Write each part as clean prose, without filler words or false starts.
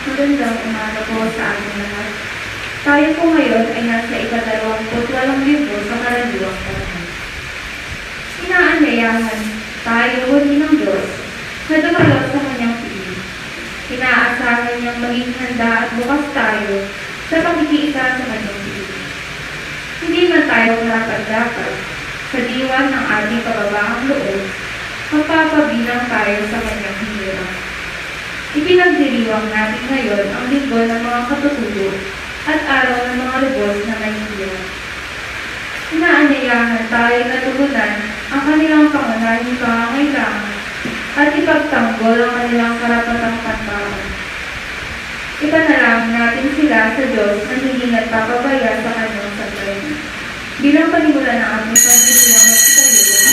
Magandang umaga po sa ating lahat. Tayo po ngayon ay nasa ika-28 linggo sa karaniwang panahon. Inaanyayahan tayo huli ng Diyos na dumalo sa kanyang piling. Inaasahan niyang maging handa at bukas tayo sa pakikiisa sa kanyang piling. Hindi man tayo karapat-dapat sa diwan ng ating kababaang loob, magpapabilang tayo sa kanyang hirap. Ipinagdiriwang natin ngayon ang linggo ng mga katutubo at araw ng mga lubos na nahihirap. Inaanyayahan tayo na tugunan ang kanilang pangunahing pangangailangan at ipagtanggol ang kanilang karapatang pantaon. Ipanalangin natin sila sa Diyos na hindi nagpapabaya sa kanyang sambayanan. Bilang panimula ng ating pagdiriwang at italugan.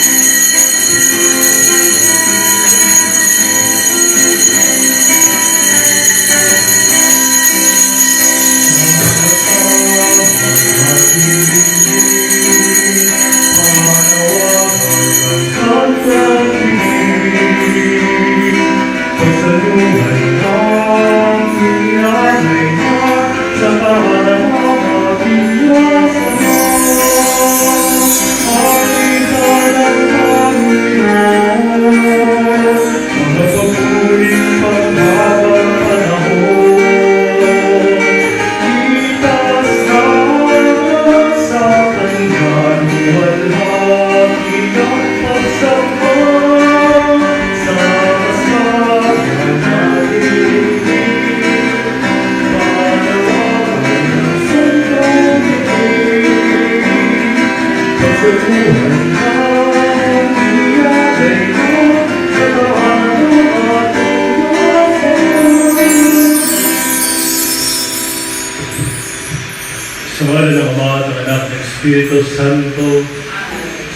Sa ngalan ng Ama at ng Anak ng Espiritu Santo,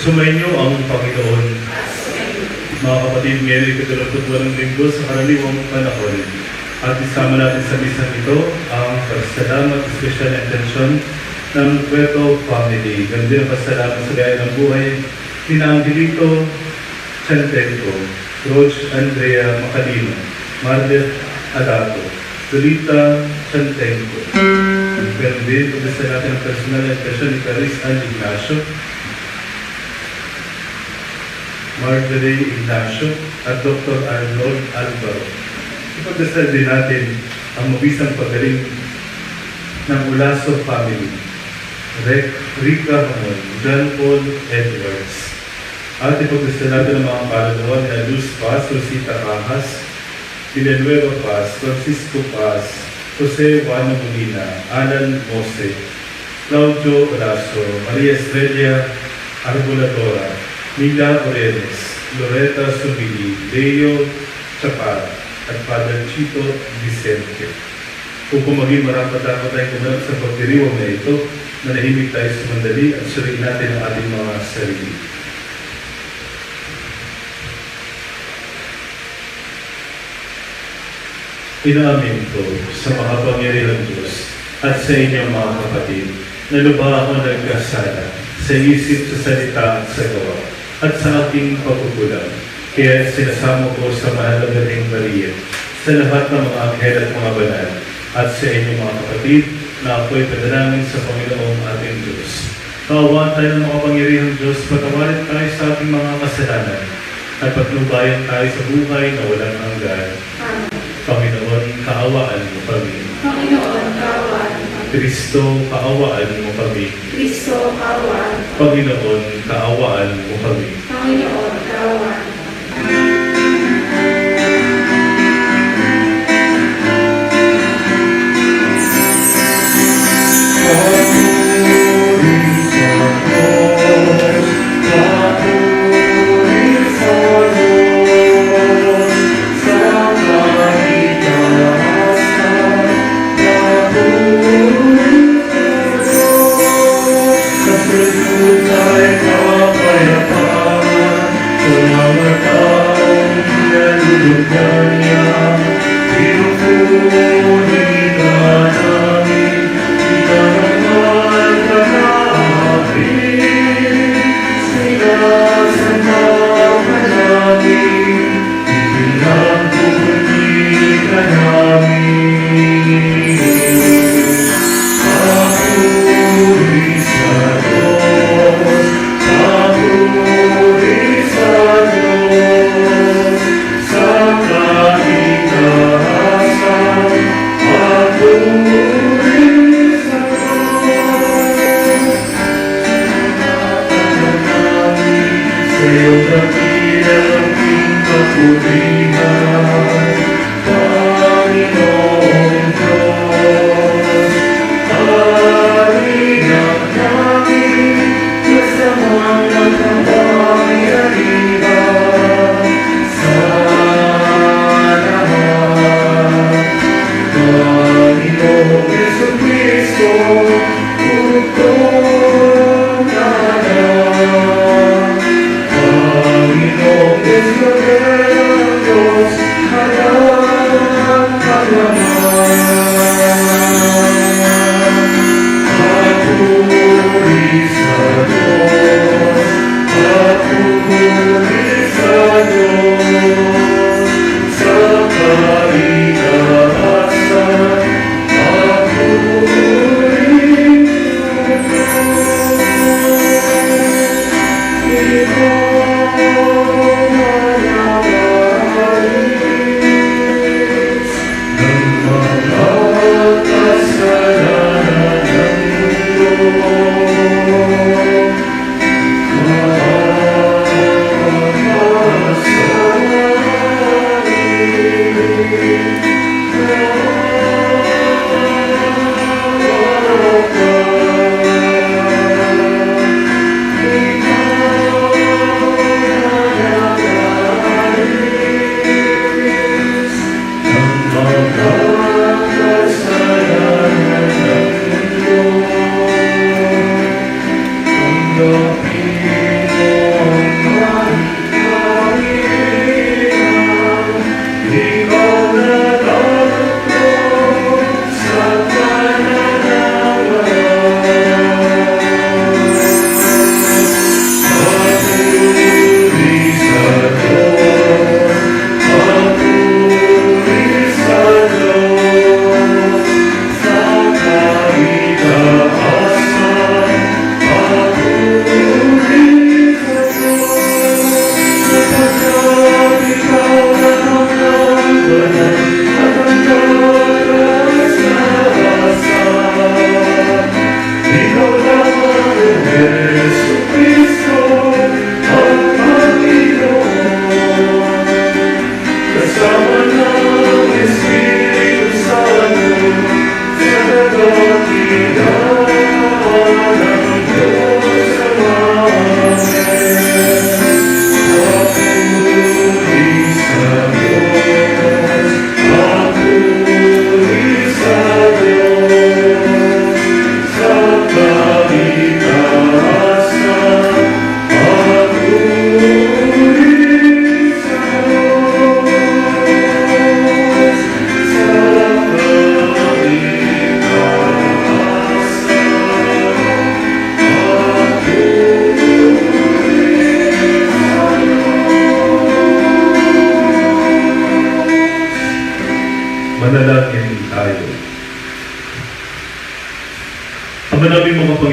sumainyo ang Panginoon. Mga kapatid, ngayon ika-28 linggo sa karaniwang panahon. At isama natin sa misang ito ang pagsalamat at special intention ng Cueto Family. Ganun din ang pasalamat sa gaya ng buhay ni Angelito Chantenco, Roach Andrea Macalino, Mardet Adato, Dolita Chantenco. Ganun din, pagdasal natin ang personal na intention ni Clarice Ann Ignacio, Marjorie Ignacio, at Dr. Arnold Alvaro. Ipagdasal din natin ang mabisang pagaling ng Ulaso Family, Rika Hamon, John Paul Edwards. At ipagdasal natin ang mga kaluluwa ni Luz Paz, Rosita Cajas, Villanueva Paz, Francisco Paz, Jose Juan Molina, Alan Mose, Claudio Olaso, Maria Estrella Arboladora, Mila Orenes, Loretta Subili, Leo Chaparra, at Father Chito Vicente. Kung maging marapat-dapat tayong kumanap sa pagdiriwang na ito, manahimik tayo sa mandali at suriin natin ang ating mga sarili. Inaamin ko sa makapangyarihang Diyos at sa inyong mga kapatid na lubha ako nagkasala sa isip, sa salita at sa gawa at sa aking pagkukulang. Kaya sinasamo ko sa mahalagang Maria, sa lahat ng mga anghel at mga banal, at sa inyong mga kapatid na ako'y padalangin sa Panginoong ating Diyos. Kaawaan tayo ng makapangyarihang Diyos, patawarin tayo sa ating mga kasalanan at patnubayan tayo sa buhay na walang hanggan. Amen. Panginoon, kaawaan mo kami. Panginoon, kaawaan mo. Kristo, kaawaan mo kami. Kristo, kaawaan mo. Panginoon, kaawaan mo kami. Panginoon, kaawaan mo.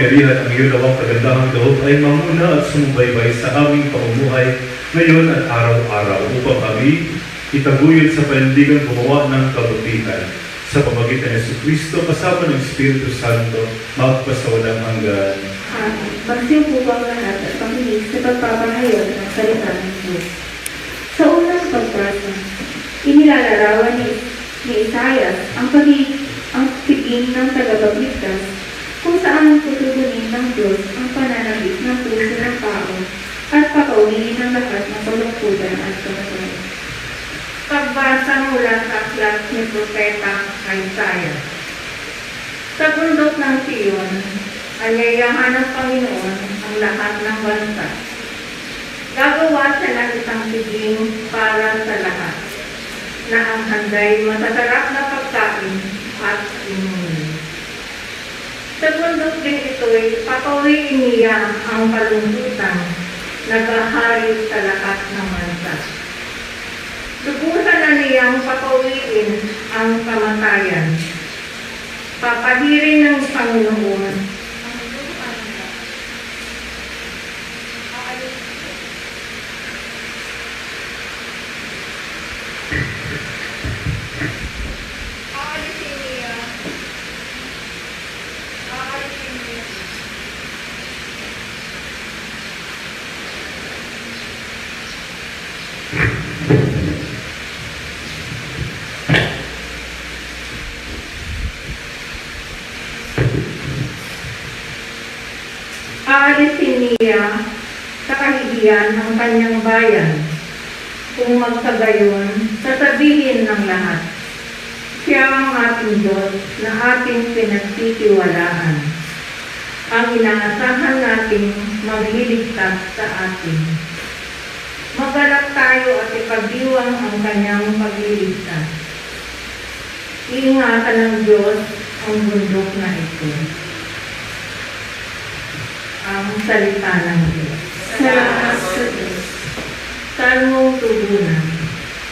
makapangyarihan ang iyong nawang kagandahang loob ay mamuna at sumubaybay sa aming pamumuhay ngayon at araw-araw upang kami itaguyod sa panindigang gumawa ng kabutihan sa pamagitan ng Jesucristo kasama ng Espiritu Santo magpasawalang hanggan. Amen. Magsiupo ang lahat at pakinig sa pagpapahayag ng salita ng Diyos. Sa unang pagbasa, inilalarawan ni Isaias ang tiging ng tagapagligtas kung saan tutugunin ng Diyos ang pananabik ng puso ng tao at papauwiin ng lahat ng kalungkutan at kamatayan. Pagbasa mula sa aklat ni Propeta Isaiah. Sa bundok ng Sion, ayayahan ng Panginoon ang lahat ng bansa. Gagawa siya ng isang tiging para sa lahat, na ang handay masasarap na pagkain at inumin. Sa bundok din ito'y papauwiin niya ang kalungkutan, naghahari sa lahat ng bansa. Lubusan na niyang papauwiin ang kamatayan. Papahirin ng Panginoon aalisin niya sa kahihiyan ng kanyang bayan. Kung magsagayon, sasabihin ng lahat, siya ang ating Diyos na ating pinagtitiwalaan, ang inaasahan nating magliligtas sa atin. Magalak tayo at ipagdiwang ang kanyang pagliligtas. Iingatan ng Diyos ang bundok na ito. Ang salita ng Diyos. Salamat sa Diyos. Salmong tugunan.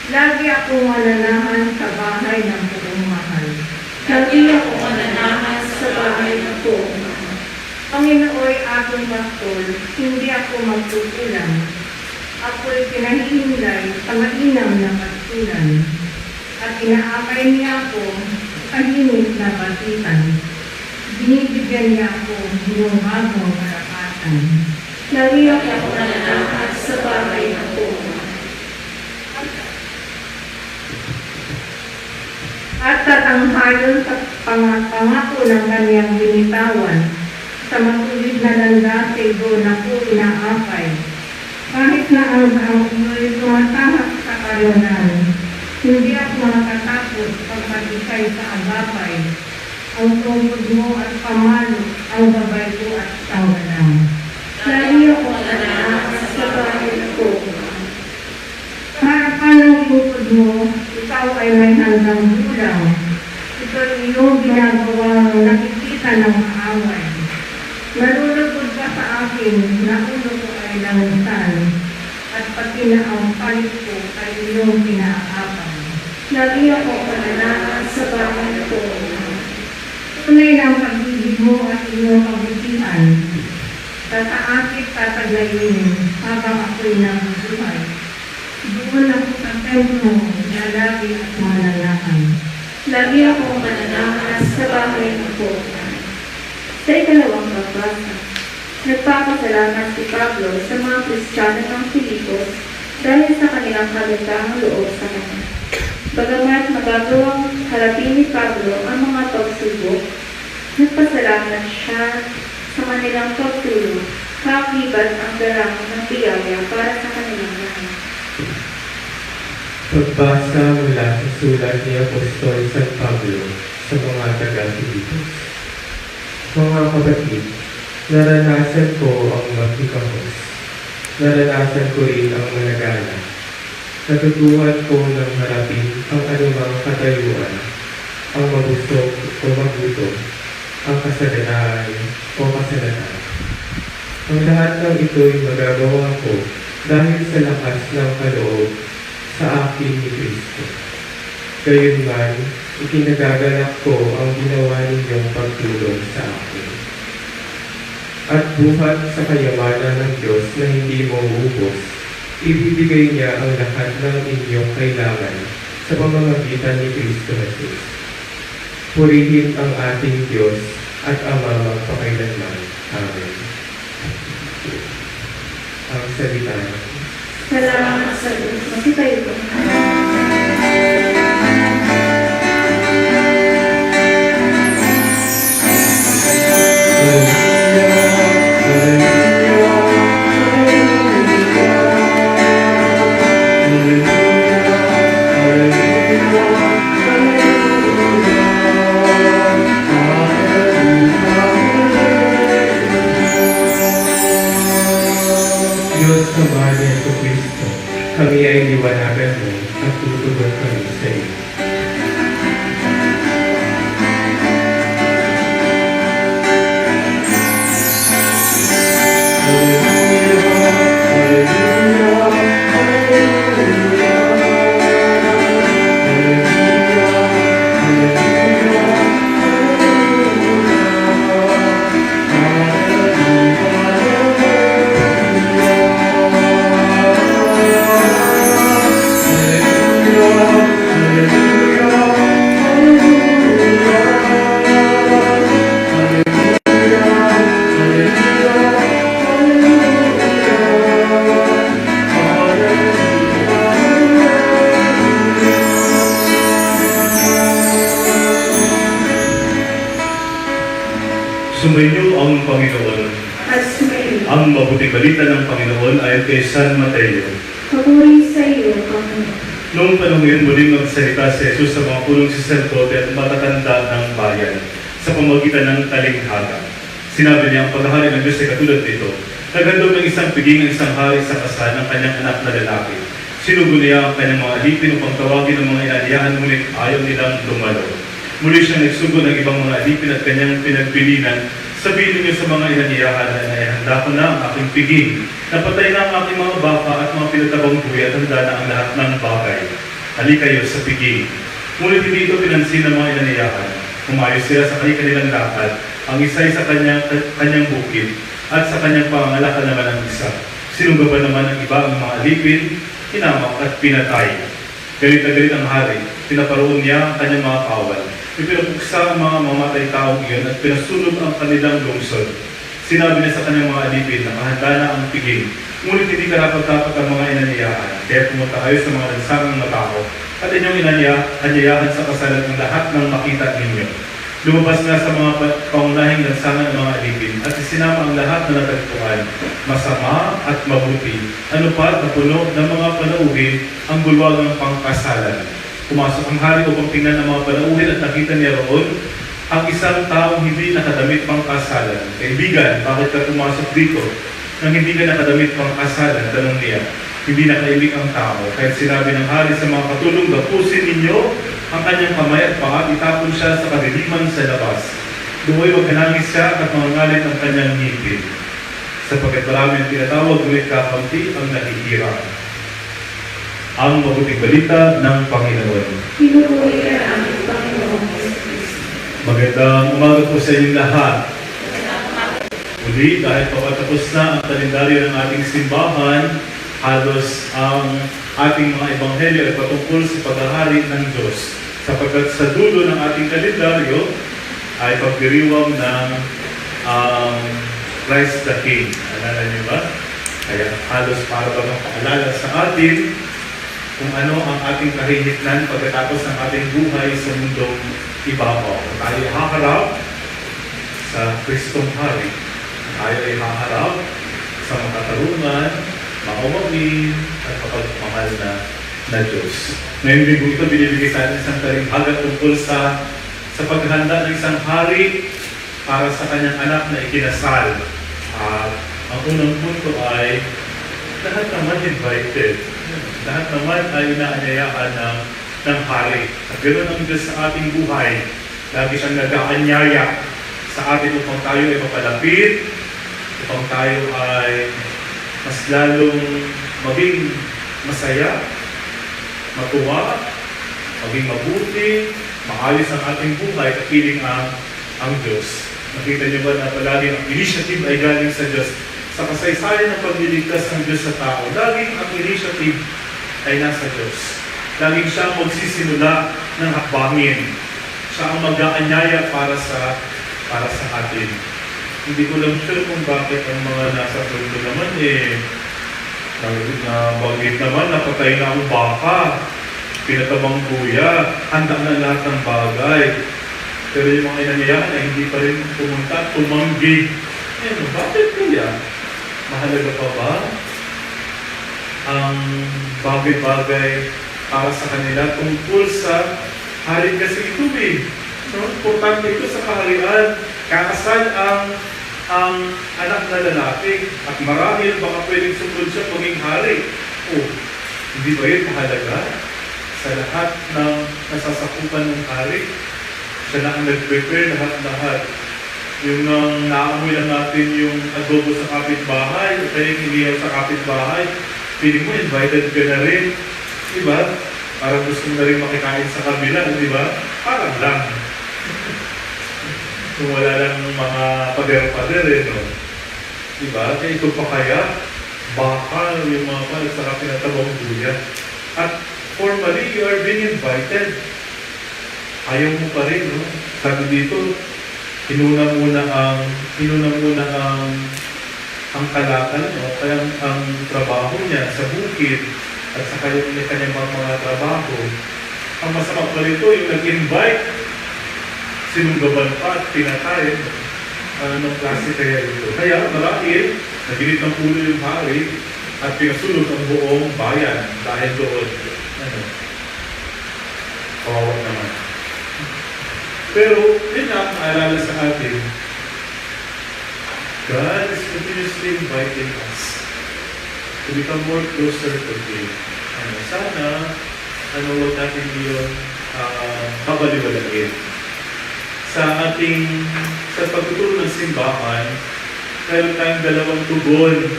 Lagi akong mananahan sa bahay ng buong mahal. Lagi ako mananahan sa bahay ng buong mahal. Panginooy aking pastor, hindi ako magtutulan. Ako'y pinahihinday sa mainam na pastulan. At inaakay niya ako sa tahimik na basitan. Binibigyan niya ako ng bagong karapatan. Lagi ako mananahan sa bahay ng buong mahal. At tatanghayon sa pangako ng kanyang binitawan. Sa matuwid na landas doon ako inaakay. Kahit na ang ulo'y tumatahak sa karunan, hindi ako makatakot pagkat ika'y sa agapay. Ang tungkod mo at pamalo, ang gabay ko at tanggalang. Lagi ako mananahan sa bahay ng buong mahal. Harapan ng tungkod mo, ikaw ay may hanggang gulang. Ito'y iyong ginagawang nakikita ng kaaway. Nalulugod ka sa akin na ulo ko ay langitan, at pati na ang palit ko ay iyong pinaakapang. Lagi ako mananahan sa bahay ng buong mahal. Tunay ng pag-ibig mo at iyong kabutihan. Tataakit tatagayin habang ako'y nabubuhay. Doon ako sa templo na lagi at mananahan. Lagi ako mananahan sa bahay ng buong mahal. Sa ikalawang pagbasa, nagpapasalamat si Pablo sa mga Kristiyano ng Filipos dahil sa kanilang kagandahang loob sa kanya. Bagamat magagawang harapin ni Pablo ang mga pagsubok, nagpasalamat siya sa kanilang pagtulong, kakibat ang darang ng biyaya para sa kanilang lahat. Pagbasa mula sa sulat ni Apostol San Pablo sa mga taga-Filipos. Mga kapatid, naranasan ko ang makikahos. Naranasan ko rin ang managana. Natutuhan ko ng harapin ang anumang katayuan, ang mabusog o magutom, ang kasaganaan o kasalatan. Ang lahat ng ito'y magagawa ko dahil sa lakas ng kaloob sa akin ni Kristo. Gayunman, ikinagagalak ko ang ginawa ninyong pagtulong sa akin. at buhat sa kayamanan ng Diyos na hindi mauubos, ibibigay niya ang lahat ng inyong kailangan sa pamamagitan ni Kristo Jesus. Purihin ang ating Diyos at Ama magpakailanman. Amen. Ang salita ng Diyos. Salamat sa Diyos. Masitayo po. Diyos na mahal ni Jesucristo, kami ay liwanagan mo at tutugon kami sa iyo. Sumainyo ang Panginoon. At sumayo. Ang mabuting balita ng Panginoon ayon kay San Mateo. Papuri sa iyo, Panginoon. Noong panahon yun, muling magsalita si Jesus sa mga punong saserdote at matatanda ng bayan sa pamamagitan ng talinghaga. Sinabi niya, ang paghahari ng Diyos ay katulad nito. Naghandog ng isang piging ang isang hari sa kasal ng kanyang anak na lalaki. Sinugo niya ang kanyang mga alipin upang tawagin ng mga inaliyahan, ngunit ayaw nilang dumalo. Muli siyang nagsugo ng ibang mga alipin at kanyang pinagpilinan. Sabihin niyo sa mga inaniyahan na ihanda ko na ang aking piging. Napatay na ang aking mga baka at mga pinatabang buhay at handa na ang lahat ng bagay. Hali kayo sa piging. Ngunit hindi ito pinansin ng mga inaniyahan. Umayos sila sa kanilang lakad. Ang isa'y sa kanyang bukid at sa kanyang pangangalakal naman ang isa. Sinugaban naman ang iba ang mga alipin, hinamak at pinatay. Galit na galit ang hari. Pinaparoon niya ang kanyang mga kawal. Ipinapuksa ang mga mamatay taong iyon at pinasunog ang kanilang lungsod. Sinabi niya sa kanyang mga alipin na kahanda na ang piging. Ngunit hindi karapat-dapat ang mga inaniyahan. Kaya pumunta kayo sa mga lansangang matao at inyong inaniyahan sa kasalan ng lahat ng makita ninyo. Lumabas nga sa mga pangunahing lansangan ng mga alipin at isinama ang lahat na natagpuan. Masama at mabuti. Ano pa na puno ng mga panauhin ang bulwagang pangkasalan. Pumasok ang hari upang tingnan ang mga panauhin at nakita niya roon ang isang taong hindi nakadamit pang kasalan. Kaibigan, bakit ka pumasok dito? Nang hindi ka nakadamit pang kasalan, tanong niya, hindi nakaibig ang tao. Kahit sinabi ng hari sa mga katulong, gapusin ninyo ang kanyang kamay at paa, itapon siya sa kadiliman sa labas. Dumoy magkanangis siya at mangangalit ang kanyang ngipin. Sapagkat marami ang tinatawag, ngunit kakamti ang nakikira. Ang mabuting balita ng Panginoon. Pinupuri ka namin, Panginoon. Magandang umaga po sa inyong lahat. Muli, dahil papatapos na ang kalendaryo ng ating simbahan, halos ang ating mga ebanghelyo ay patungkol sa paghahari ng Diyos. Sapagkat sa dulo ng ating kalendaryo ay pagdiriwang ng Christ the King. Alala niyo ba? Kaya halos para ba paalala sa atin kung ano ang ating kahinitnan pagkatapos ng ating buhay sa mundong ibabaw. Tayo ay haharap sa Kristong Hari. Tayo ay haharap sa makatarungan, maumamin, at kapagmamahal na Diyos. Ngayon linggo ito, binibigay sa atin isang talinghaga tungkol sa paghahanda ng isang hari para sa kanyang anak na ikinasal. Ang unang punto ay lahat naman invited. Lahat naman ay inaanyayahan ng hari. At ganoon ang Diyos sa ating buhay. Lagi siyang nag-aanyaya sa atin upang tayo ay mapalapit, upang tayo ay mas lalong maging masaya, matuwa, maging mabuti, maayos ang ating buhay at piling ang Diyos. Nakita niyo ba na palagi ang initiative ay galing sa Diyos? Sa kasaysayan ng pagliligtas ng Diyos sa tao, laging ang initiative ay nasa Diyos. Laging siya ang magsisimula ng hakbangin. Siya ang mag-aanyaya para sa atin. Hindi ko lang sure kung bakit ang mga nasa pundo naman bagit naman, napatay na ang baka, pinatabang buya, handa na lahat ng bagay. Pero yung mga inanyayahan ay hindi pa rin pumunta, tumanggi. Bakit kaya? Mahalaga pa ba ang bagay-bagay para sa kanila tungkol sa hari kasi ito So, importante ito sa kaharian. Kakasal ang anak na lalaki at marahil baka pwedeng sumunod siya maging hari. Hindi ba yun mahalaga? Sa lahat ng nasasakupan ng hari, siya na ang nag-prepare lahat-lahat. Yung naamoy lang natin yung adobo sa kapitbahay, o kaya yung inihaw sa kapitbahay, feeling mo invited ka na rin. Diba? Parang gusto mo na rin makikain sa kabila, diba? Parang lang. Kung wala lang mga pader-pader, no? Diba? Kaya ito pa kaya, baka yung mga nagsarap na tabang buya. At formally, you are being invited. Ayaw mo pa rin, no? Sabi dito, inuna muna ang kalakal, no? Kaya ang trabaho niya sa bukid at sa kanyang mga trabaho. Ang masama pa rito, yung nag-invite, sinunggaban pa at pinatay. Anong klase kaya ito? Kaya marahil, naginit ng pulo yung hari at pinasulog ang buong bayan dahil doon. Kawawa naman. Pero, yun nga, maalala sa atin, God is continuously inviting us to become more closer to Him. Sana, huwag natin yun kabaliwalain. Sa pagtuturo ng simbahan, meron tayong dalawang tugon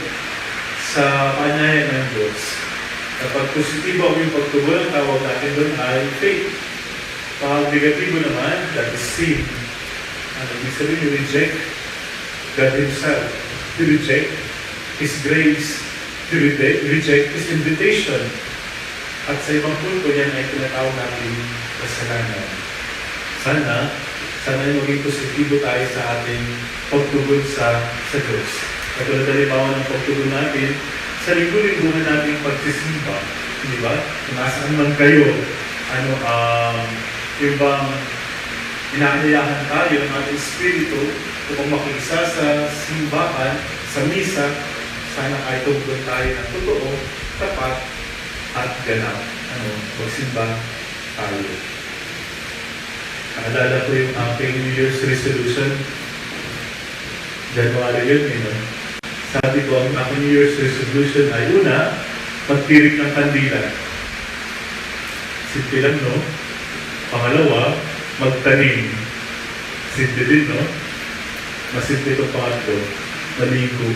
sa paanyaya ng Diyos. Kapag positibo yung pagtugon, ang tawag natin doon ay faith. Pag negatibo naman, that is sin. Ibig sabihin, you reject God Himself. You reject His grace. You reject His invitation. At sa ibang punto, yan ay tinatawag natin kasalanan. Sana yung maging positibo tayo sa ating pagtugon sa Diyos. Katulad halimbawa ng pagtugon natin, sa linggo-lingguhan nating pagsisimba. Di ba? Kung nasaan man kayo, yung bang inaanyayahan tayo ng ating espiritu upang makikisa sa simbahan, sa misa, sana ay tugon tayo ng totoo, tapat, at ganap. Magsimba tayo. Naalala ko yung aking New Year's resolution. January yun, Sabi ko, ang aking New Year's resolution ay una, magtirik ng kandila. Simple lang, no? Pangalawa, magtanim. Simple din, no? Masimple itong pangatlo, maligo.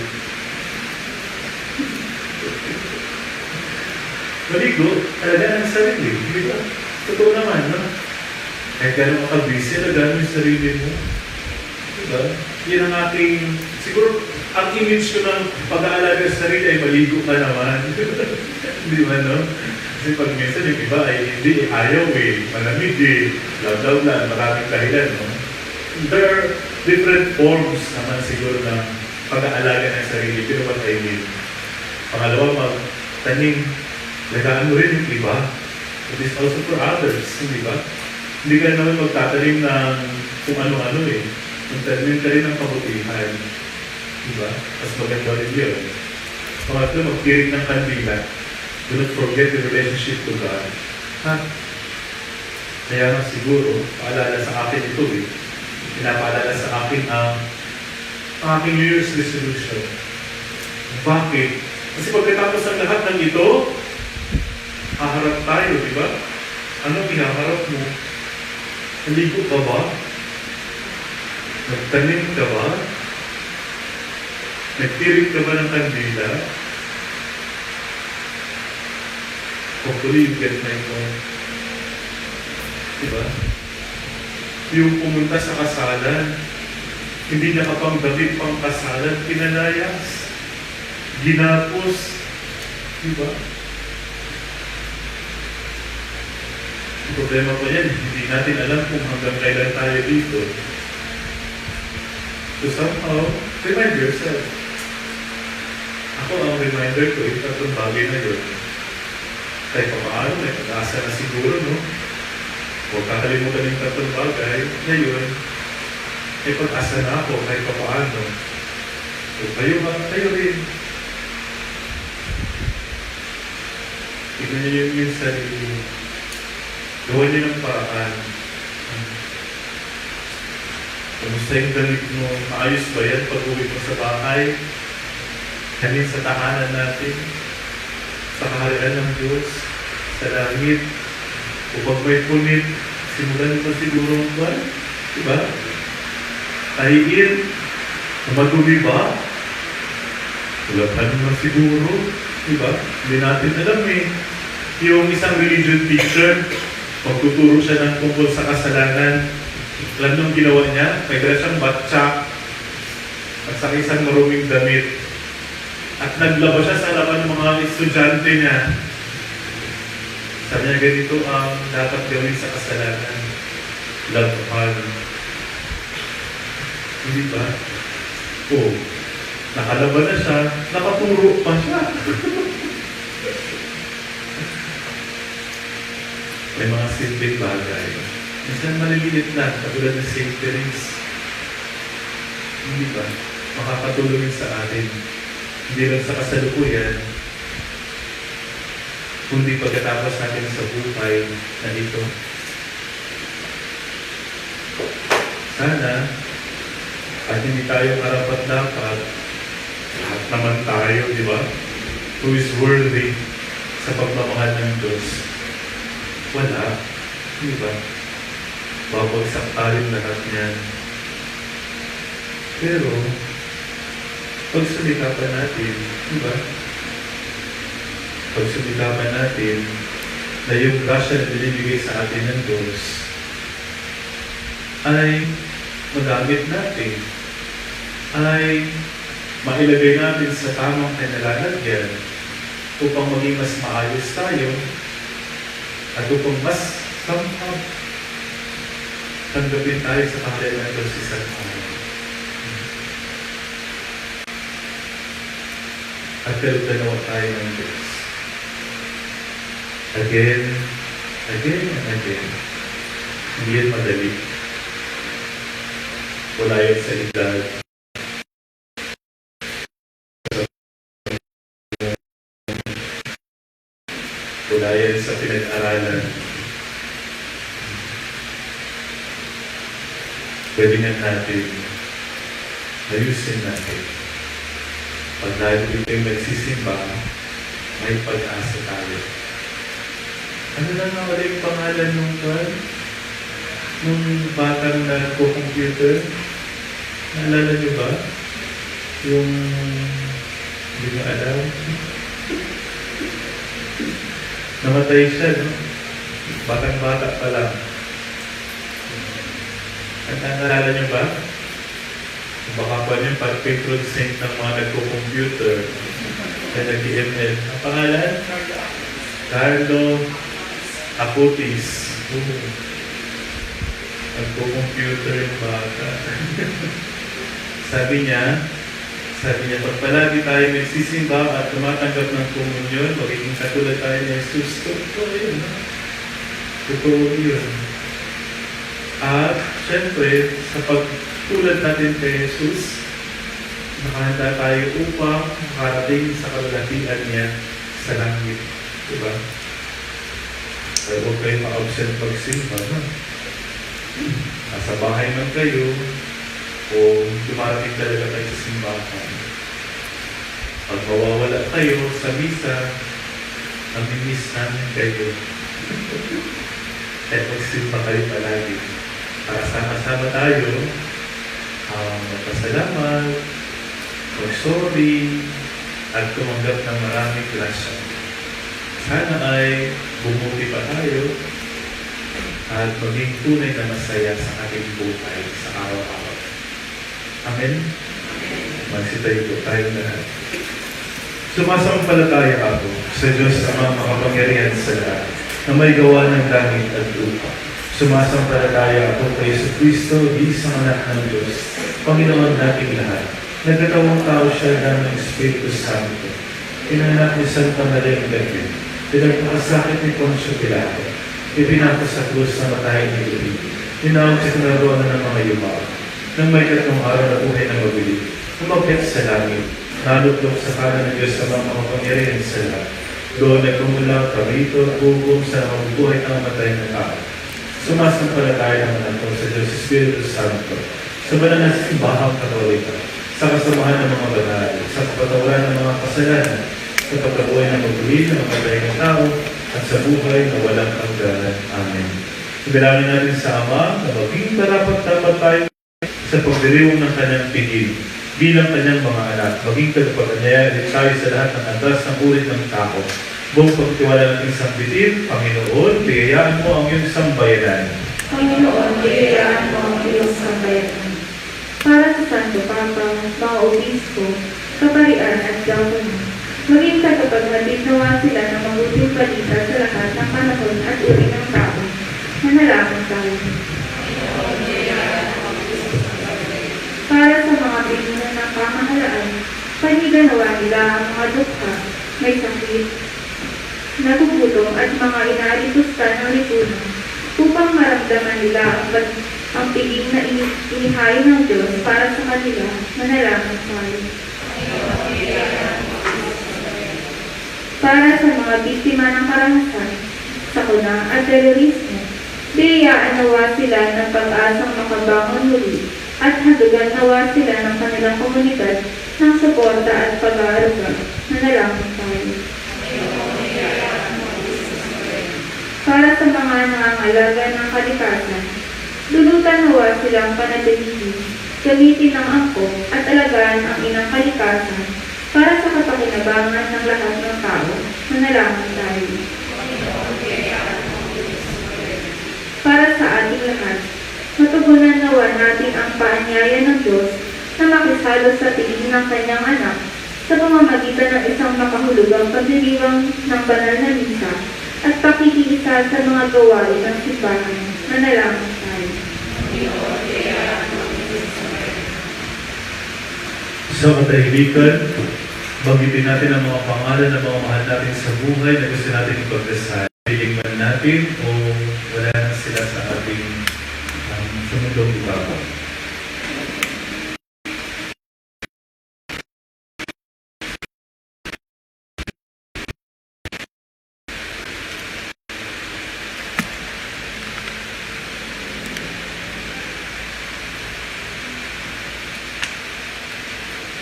Maligo, alagaan ang sarili. Di ba? Totoo naman, no? Kahit gano'n makabisi, alagaan mo yung sarili mo. Diba? Yan ang ating, siguro, ang image ko ng pag-aalaga sa sarili ay maligo ka naman. Di ba, no? Kasi pag minsan yung iba ay hindi, ayaw malamig blah, maraming dahilan, no? There are different forms naman siguro ng pag-aalaga ng sarili, pero what I mean. Pangalawa, magtanim, lagaan mo rin yung iba. It is also for others, hindi ba? Hindi ka naman magtatanim ng kung ano-ano Magtanim ka rin ng kabutihan. Diba? Mas maganda rin yun. Pangatlo, magtirik ng kandila. Do not forget your relationship to God. Kaya nga siguro, paalala sa akin ito pinapaalala sa akin ang aking New Year's resolution. Bakit? Kasi pagkatapos ang lahat ng ito, haharap tayo, di ba? Anong hinaharap mo? Naligo ka ba? Nagtanim ka ba? Nagtirik ka ba ng kandila? Hopefully you get my point. Diba? Yung pumunta sa kasalan, Hindi nakapangdamit pang kasalan, pinalayas, ginapos, di ba? Ang problema pa yan, hindi natin alam kung hanggang kailan tayo dito. So somehow, remind yourself. Ako ang reminder ko, yung tatlong bagay na yun. Kahit pa paano, may pag-asa na siguro, no? Huwag kakalimutan yung tatlong bagay na yun. May pag-asa na ako kahit pa paano. O kayo rin. Tignan niyo yung sarili. Gawan niyo ng paraan. Kamusta yung galit mo? Maayos ba yan pag-uwi mo sa bahay? Halin sa tahanan natin, sa kaharian ng Diyos, sa langit. O pag may punit, simulan mo siguro ang buwan. Diba? Tahiin. Madumi ba? Tulatan mo siguro. Diba? Hindi natin alam eh. Yung isang religion teacher, magtuturo siya ng tungkol sa kasalanan. Alam nung ginawa niya, may dala siyang batsak at sa isang maruming damit. At naglaba siya sa harapan ng mga estudyante niya. Sabi niya, ganito ang dapat gawin sa kasalanan. Love God. Hindi ba? Oo. Nakalaban na siya, nakaturo pa siya. May mga simpleng bagay. Minsan maliliit lang, katulad ng sainterings. Hindi ba? Makakatulong sa atin. Hindi lang sa kasalukuyan, kundi pagkatapos natin sa buhay na ito. Sana, at hindi tayo karapat-dapat, lahat naman tayo, di ba? Who is worthy sa pagmamahal ng Diyos? Wala. Di ba? Babagsak tayong lahat niyan. Pero, pagsumikapan natin, di ba? Pagsumikapan natin na yung grasya na binibigay sa atin ng Diyos ay magamit natin, ay mailagay natin sa tamang kanilalagyan upang maging mas maayos tayo at upang mas somehow tanggapin tayo sa kaharian ng Diyos isang araw. At kaluganawa tayo ng Diyos. Again, again, and again. Hindi yan madali. Wala yan sa edad. Wala yan sa pinag-aralan. Pwede nga natin ayusin natin. Pag lalo ito'y nagsisimba, may pag-asa tayo. Ano na nga wala yung pangalan nung batang nagpo-computer? Naalala niyo ba? Yung hindi mo alam. Namatay siya, no? Batang-bata pa lang. At naalala niyo ba? Baka pa niyo patron saint ng mga nagpo-computer na nag-ML. Ang pangalan? Carlo Acutis. Nagpo-computer yung bata. Sabi niya, pag palagi tayo nagsisimba at tumatanggap ng komunyon, magiging katulad tayo ni Jesus. Totoo yun. Totoo yun. At, syempre, sa pagtulad natin kay Jesus, nakahanda tayo upang makarating sa kalalakihan niya sa langit. Diba? Kaya huwag kayo ma-absent pagsimba. Nasa bahay man kayo, o dumarating talaga kayo sa simbahan. Pag mawawala kayo sa misa, namimiss namin kayo. At magsimba kayo palagi. Para sama-sama tayo, magpasalamat, mag-sorry, at tumanggap ng maraming grasya. Sana ay bumuti pa tayo at maging tunay na masaya sa ating buhay sa araw-araw. Amen? Magsitayo po tayong lahat. Sumasampalataya ako sa Diyos Ama makapangyarihan sa lahat, na may gawa ng langit at lupa. Sumasampalataya ako kay Yesu Kristo, isang anak ng Diyos, Panginoon nating lahat. Nagkatawang tao siya ng Espiritu Santo. Inanak ni Santa Maria Virgen. Pinagpakasakit ni Poncio Pilato. Ipinako sa krus na matahin ni Uri. Tinawag sa kinaroon ng mga yumaw. Nang may 3 araw na buhay na mabili, umakyat sa langit. Nalutlok sa kanan ng Diyos sa mga makapangyarihan sa lahat. Doon ay kumulaw, karito, at bubong sa mabubuhay ng matay na tao. Sumasampalataya naman ako sa Diyos Espiritu Santo, sa banal na simbahang Katolika, sa kasamahan ng mga banal, sa kapatawaran ng mga kasalanan, sa pagkabuhay ng mabuhay ng matay na tao, at sa buhay na walang hanggan. Amen. Ibalangin natin sa Ama na maging karapat-dapat tayo sa pagdiriwang ng kanyang pigil bilang kanyang mga anak, maging tagapaganyaya rin tayo sa lahat ng antas ng ulit ng tao. Buong pagtiwala natin sa bitin, Panginoon, biyayaan mo ang iyong sambayanan. Panginoon, biyayaan mo ang iyong sambayanan. Para sa Santo Papa, mga obispo, kaparian at diakono, maging tagapaghatid nawa sila ng mabuting balita sa lahat ng panahon at uri ng tao. Manalangin tayo. Para sa mga pinuno ng pamahalaan, paniganawa nila ang mga dukha, may sakit, nagugutom at mga inaalipusta ng lipunan upang maramdaman nila ang piging na inihain ng Diyos para sa kanila. Manalangin tayo. Para sa mga biktima ng karahasan, sakuna at terorismo, biyayaan nawa sila ng pag-asang makabangon muli at hadugan nawa sila ng kanilang komunidad ng suporta at pag-aaruga. Manalangin tayo. Para sa mga nangangalaga ng kalikasan, dulutan nawa silang panatilihin, gamitin ng angkop at alagaan ang inang kalikasan para sa kapakinabangan ng lahat ng tao. Manalangin tayo. Para sa ating lahat, matugunan nawa natin ang paanyaya ng Diyos na makisalo sa tingin ng kanyang anak sa pamamagitan ng isang makahulugang pagdiriwang ng banal na misa at pakikiisa sa mga gawain ng simbahan. Manalangin tayo. Sa katahimikan, banggitin natin ang mga pangalan ng mga mahal natin sa buhay na gusto natin ipagdasal. Piling man natin o wala na sila sa ating sumundong ibaba.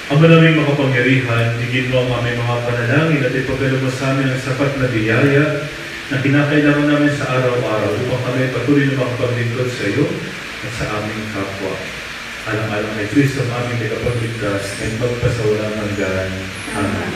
Ang malaming makapangyarihan, higit mo ang aming mga panalangin at ipagalo mo sa amin ang sapat na biyaya na kinakailangan namin sa araw-araw upang kami patuloy na makapaglingkod sa iyo at sa aming kapwa. Alang-alang kay Kristo ang aming tagapagligtas at magpasawalang hanggan. Amen.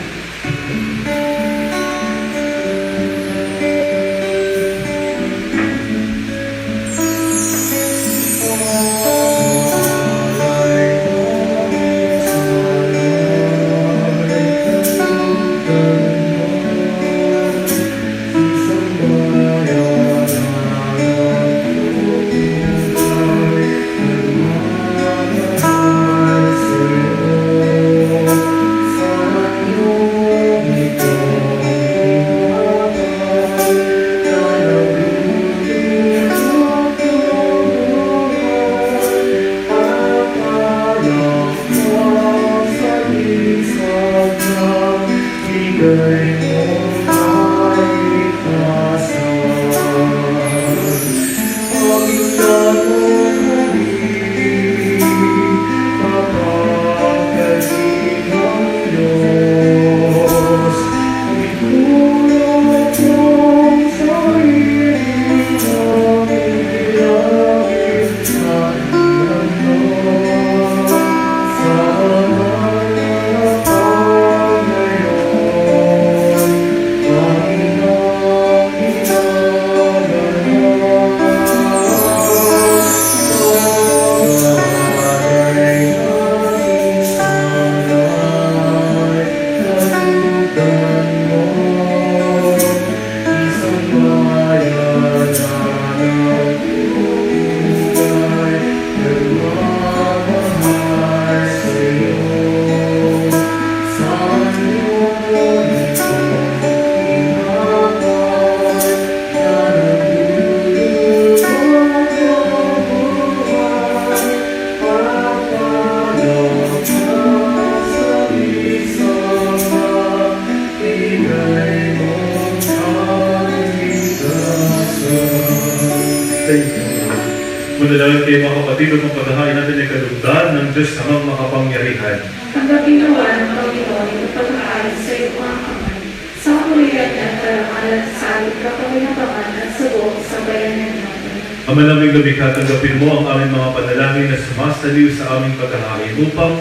manalangin kayo mga kapatid upang paghahain natin ay kalugdan ng Diyos namang makapangyarihan. Tanggapin nawa ng Panginoon ang pagkakaan sa iyong mga kamay. Sa kapulian at karamalan sa alit kapamilakaman at sa buong sambayanan natin. Ama naming lumikha, tanggapin mo ang aming mga panalangin na sumasaliw sa aming paghahain upang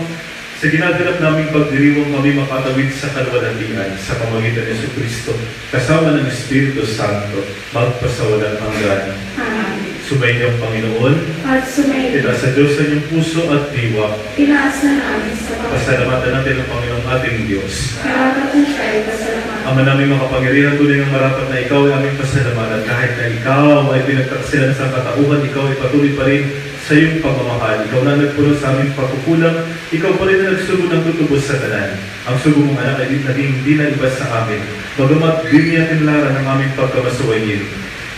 sa ginaganap naming pagdiriwang kami makatawid sa kalwalhatian sa pamamagitan ni Jesucristo kasama ng Espiritu Santo magpasawalang hanggan. Amen. Sumainyo ang Panginoon. At sumayin, Itaas sa Diyos sa inyong puso at diwa. tinaas na namin sa kapatid. Pasalamatan natin ang Panginoong ating Diyos. Karapat na siya ay pasalamatan. Ama namin makapangyarihan, tunay ng marapat na ikaw ay aming pasalamatan. Kahit na ikaw ay pinagtaksilan sa katauhan, ikaw ay patuloy pa rin sa iyong pagmamahal. Ikaw na nagpuno sa aming pagkukulang, ikaw pa rin na nagsugo ng tutubos sa tanan. Ang sugo mong anak ay naging hindi na iba sa amin. Bagamat di niya tinlaran ang aming pagkamasuwayin.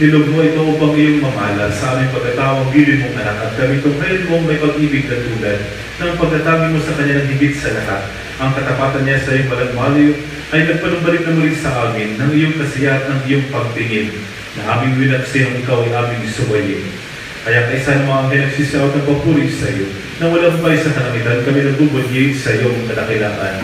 Nilog mo ito upang iyong mamahala sa aming pagkatawang bilin mong anak at kami tunghayin mong may pag-ibig na tulad ng pagkatangi mo sa kanya ng higit sa lahat. Ang katapatan niya sa iyong malagmaliw ay nagpanumbalik na muli sa amin ng iyong kasiyahan at ng iyong pagtingin na aming winaksiyang ikaw ay aming suwayin. Kaya kaisa ng mga nagsisiyaw ng papuri sa iyo na walang pay sa kalangitan kami nagbubunyi sa iyong kadakilaan.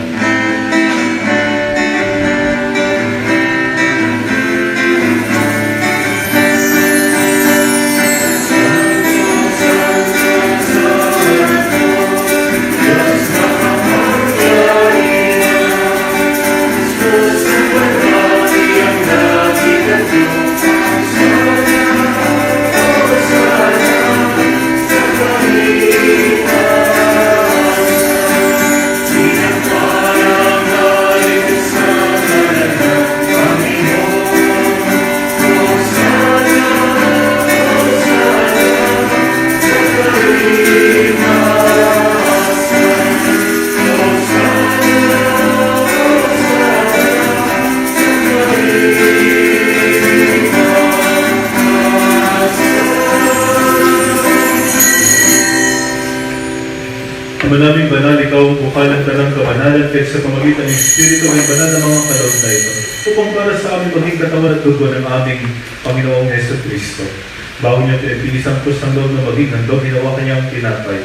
Manaming banal, ikaw ang bukalan ka ng kabanalan kahit sa pamagitan ng Espiritu ay banal na mga kaloob na ito upang para sa aming maging katawan at dugo ng aming Panginoong Jesucristo. Bago niya pinagpilis ang krus ng loob na maging handog, ginawa kanya ang tinapay.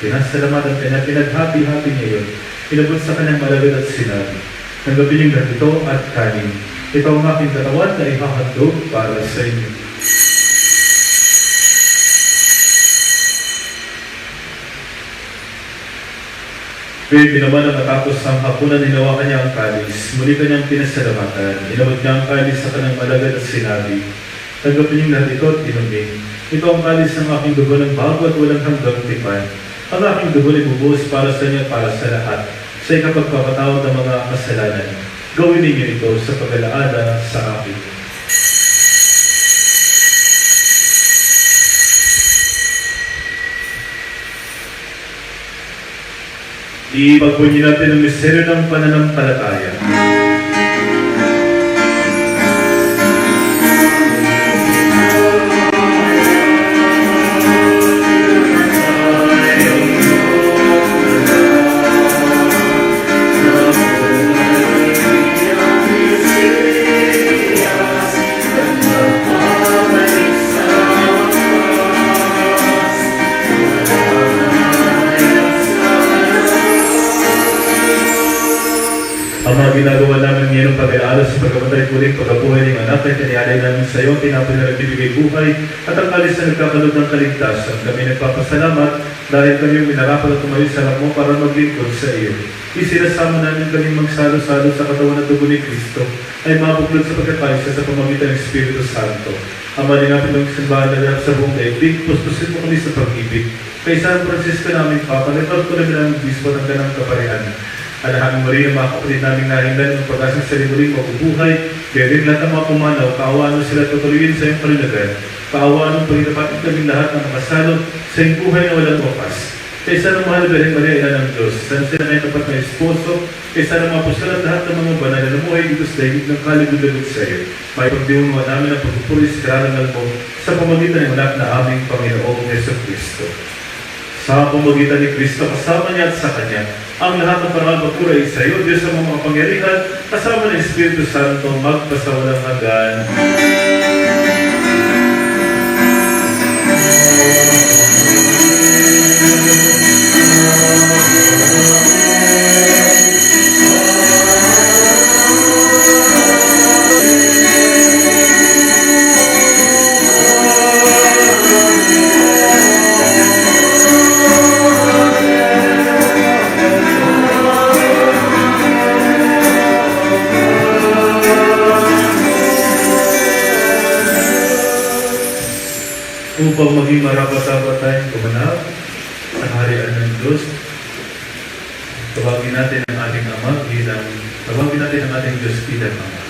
Pinasalamatan kanya, pinaghati-hati niya yun. Inabot sa kanyang malagad at sinabi, tanggapin niyong ganito at kanin. Ito ang aking katawan na ihahandog para sa inyo. Pwede naman ang matapos ang hapunan, hinawakan niya ang kalis. Muli kanyang pinasalamatan. Inabot niya ang kalis sa kanyang malagad at sinabi, tanggapin niyong lahat ito at inumin. Ito ang kalis ng aking dugo ng bago at walang hanggang tipan. Ang aking dugo ay bubuhos para sa inyo at para sa lahat sa ikapagpapatawad ng mga kasalanan. Gawin ninyo ito sa pag-alaala sa akin. Ipagpunyi natin ang misteryo ng pananampalataya. Ang mga ginagawa namin ngayon ng pag-aalala sa pagkamatay ko rin pagkabuhay ng anak ay tinialay namin sa iyo, tinapin na nagbibigay buhay at ang kalis na nagkakalog ng kaligtasan. Kami nagpapasalamat dahil kami minarapat at tumayo sa harap mo para maglingkod sa iyo. Isinasama namin kami magsalo-salo sa katawan at dugo ni Kristo ay mabuklod sa pagkakaisa sa pamamagitan ng Espiritu Santo. Ang malingapin ng simbahan na lahat sa buong daigdig, pustusin mo kami sa pag-ibig. Kay San Francisco namin Papa, nagpag ko namin ang bispo ng kanang kaparihan. Alahanin mo rin ang mga kapatid naming nahinggan ng pag-asang sa limuling mabubuhay. Kaya din lahat ng mga pumanaw, kaawaan mo sila tutuloyin sa iyong kalinagan. Kaawaan mo pagkitapatin kaming lahat ng makasalot sa iyong buhay na walang wakas. Kaysa ng mahal Birhen Maria, ina ng Diyos, sana sila na tapat na esposo, kaysa ng mapusal at lahat ng mga banal na namuhay dito sa daigdig ng kalibod-labod sa iyo. May pagdiwang namin ang pagpupuri sa karangal mo sa pamagitan ng anak na aming Panginoong Jesucristo. Sa pamagitan ni Kristo, kasama niya at sa Kanya, ang lahat ng parangal pagpuri sa iyo, Diyos sa mga pangyarihan, kasama ng Espiritu Santo, magpasawalang hanggan. upang maging marapat-dapat tayong gumanap sa kaharian ng Diyos. Tawagin natin ang ating Diyos bilang Ama.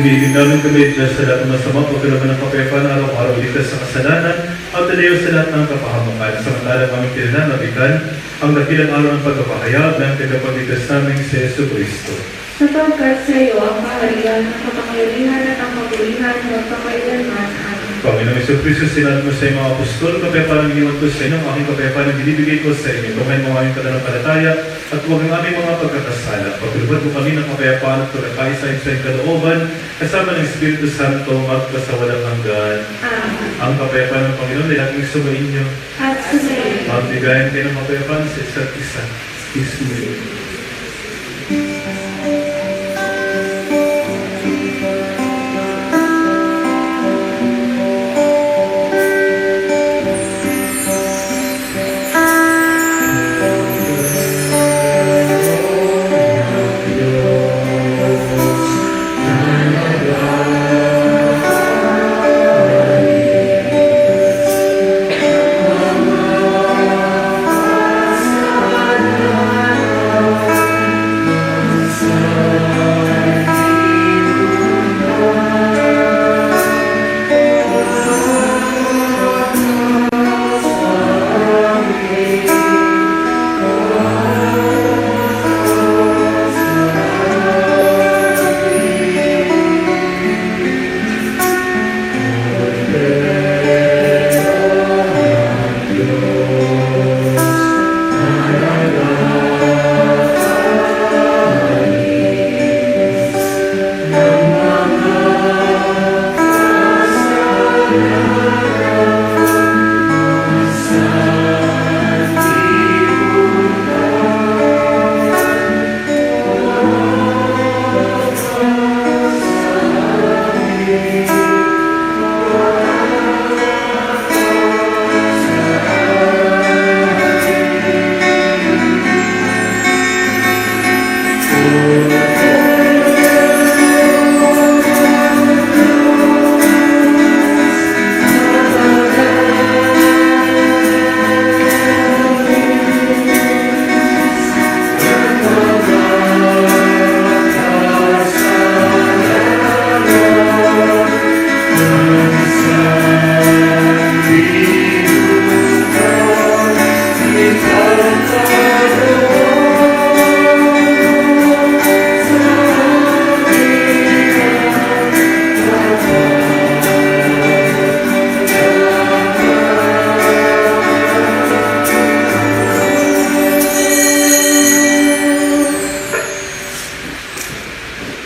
Hinihiling namin kami Diyos sa lahat ng masama, pagkalaman ng kapayapaan araw-araw ligtas sa kasalanan at talayo sa lahat ng kapahamakan. Samantalang aming pinananabikan ang dakilang araw ng pagpapahayag ng tagapagligtas namin si Yesu Cristo. Sapagkat sa iyo ang kaharian, ang kapangyarihan at ang kapulihan magpakailanman. Amen. Panginoon Yesu Cristo, sinabi mo sa iyong mga apostol, kapayapaan ang iniwan ko sa inyo, ang aking kapayapaan ang binibigay ko sa inyo. Tumayin mo ang aming pananampalataya at huwag ang aming mga pagkakasala. Pagtulubad mo kami ng kapayapaan at pagkakaisa sa iyong kalooban, kasama ng Espiritu Santo, magpasawalang hanggan. Amen. Ang kapayapaan ng Panginoon ay laging sumayin niyo. At sumayin. Magbigayan kayo ng kapayapaan sa isa't isa. Excuse me.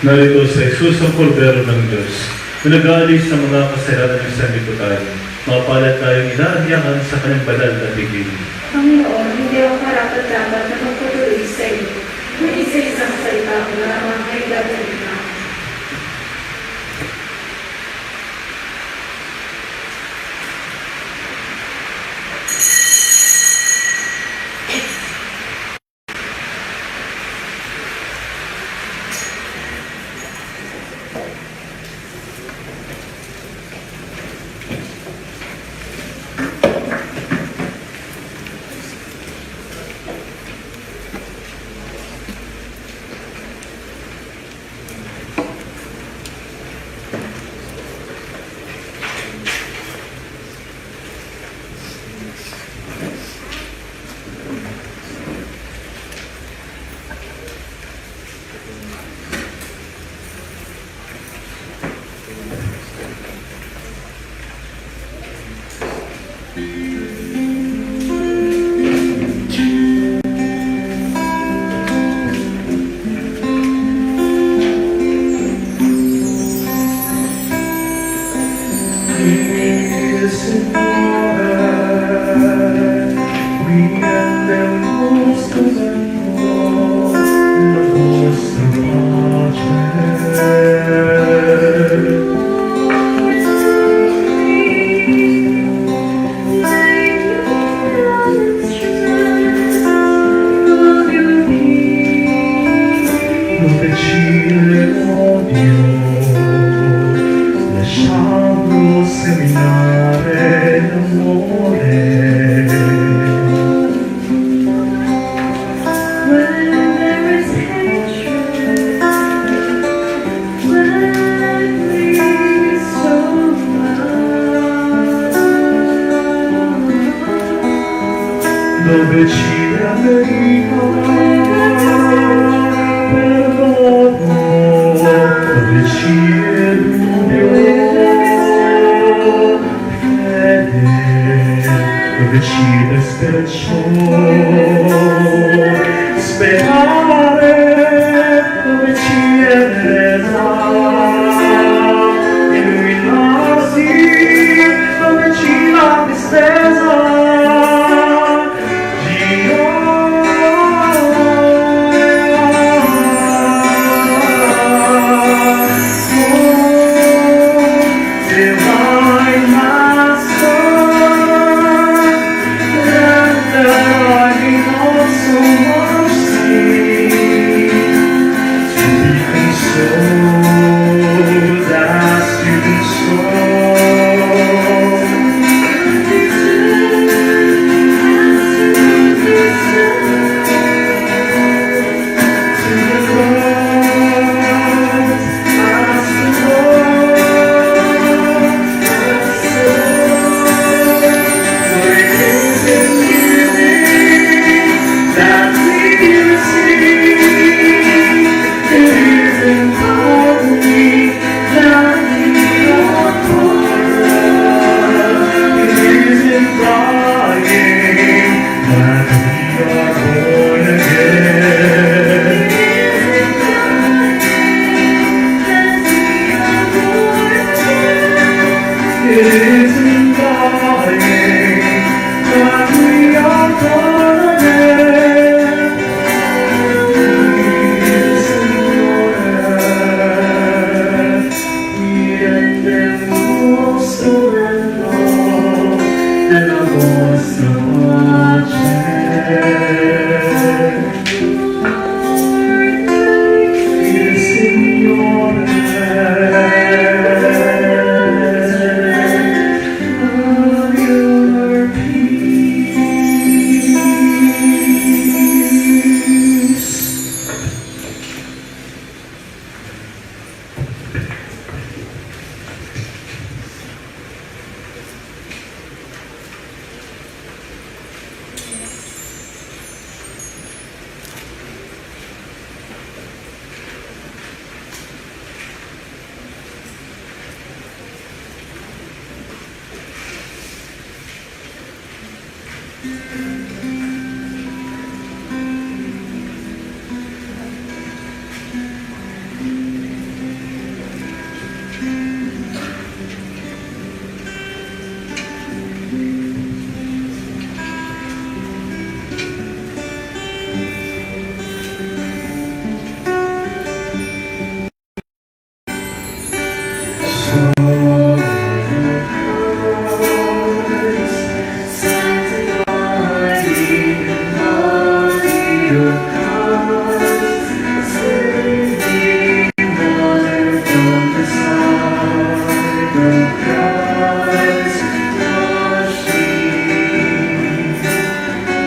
Narito sa Jesus ang Kordero ng Diyos, na nag-aalis sa mga kasalanan ng sanlibutan. Mapalad tayong inaanyahan sa kanyang banal na bigin. Panginoon, hindi ako karapat-dapat na magpatuloy sa iyo. Kung isa-isang salita ko lamang ay gagawin na. dove ci America perdono, dove ci dubbio fede, dove ci desperciò sperare, dove ci è resa illuminarsi, dove ci la tristezza. Christ, washing.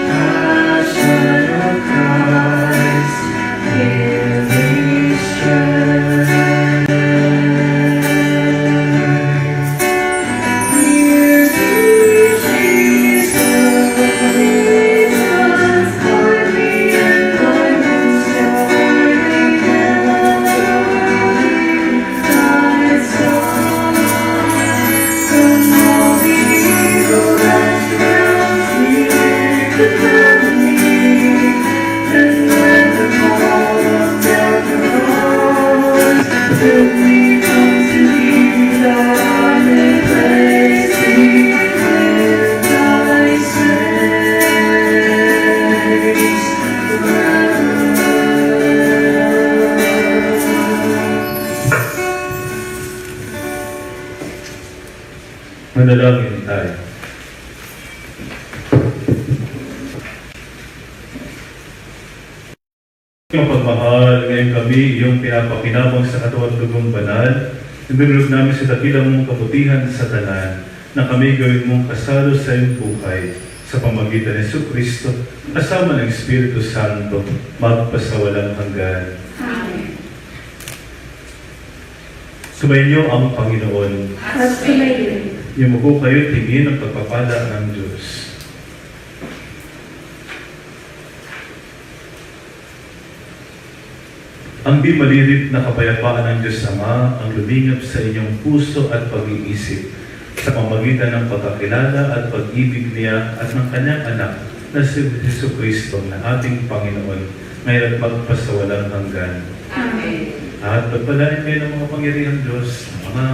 Passion of Christ, give me strength. Dear Jesus, guard me and guide me starting now. Thy song from all the evil that surrounds me, defend me, and when the call of death arrives, bid me come to thee that I may praise thee in thy saints forever. Manalangin tayo. Yung pagmahal, ngayon kami, iyong pinapakinabang sa katawan at dugong banal, nandunod namin sa dakilang mong kabutihan sa tanan, na kami gawin mong kasalo sa iyong buhay, sa pamagitan ni Jesucristo, kasama ng Espiritu Santo, magpasawalang hanggan. Amen. Sumainyo ang Panginoon. At sumayon. Yumuko kayo tingin ang pagpapala ng Diyos. Ang di malirip na kapayapaan ng Diyos Ama ang lumingap sa inyong puso at pag-iisip sa pamagitan ng pagkakilala at pag-ibig niya at ng kanyang anak na si Jesucristo na ating Panginoon ngayon at magpasawalang hanggan. Amen. At pagpalain kayo ng mga pangyarihan Diyos, ng mga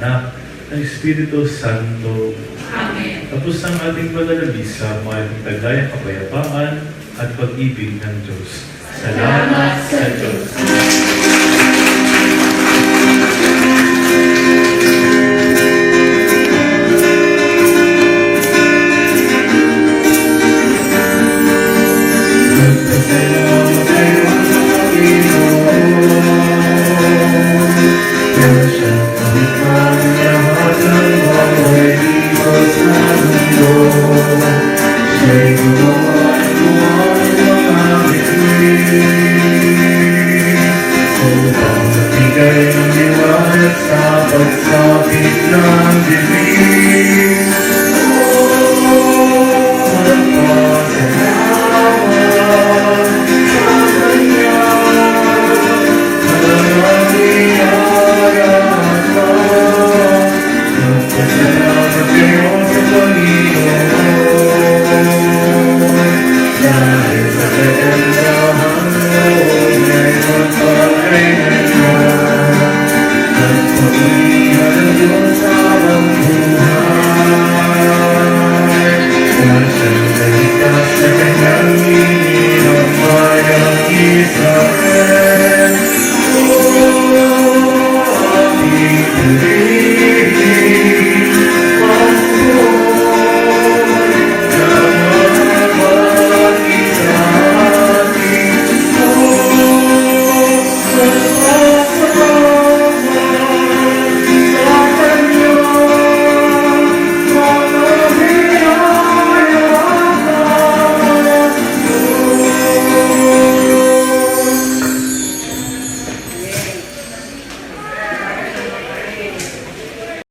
anak, ng Espiritu Santo. Amen. Tapos ang ating panalabisa, may tagayang kapayapaan at pag-ibig ng Diyos. Salamat sa Diyos. Bigay ng liwanag sa pagsapit ng dilim.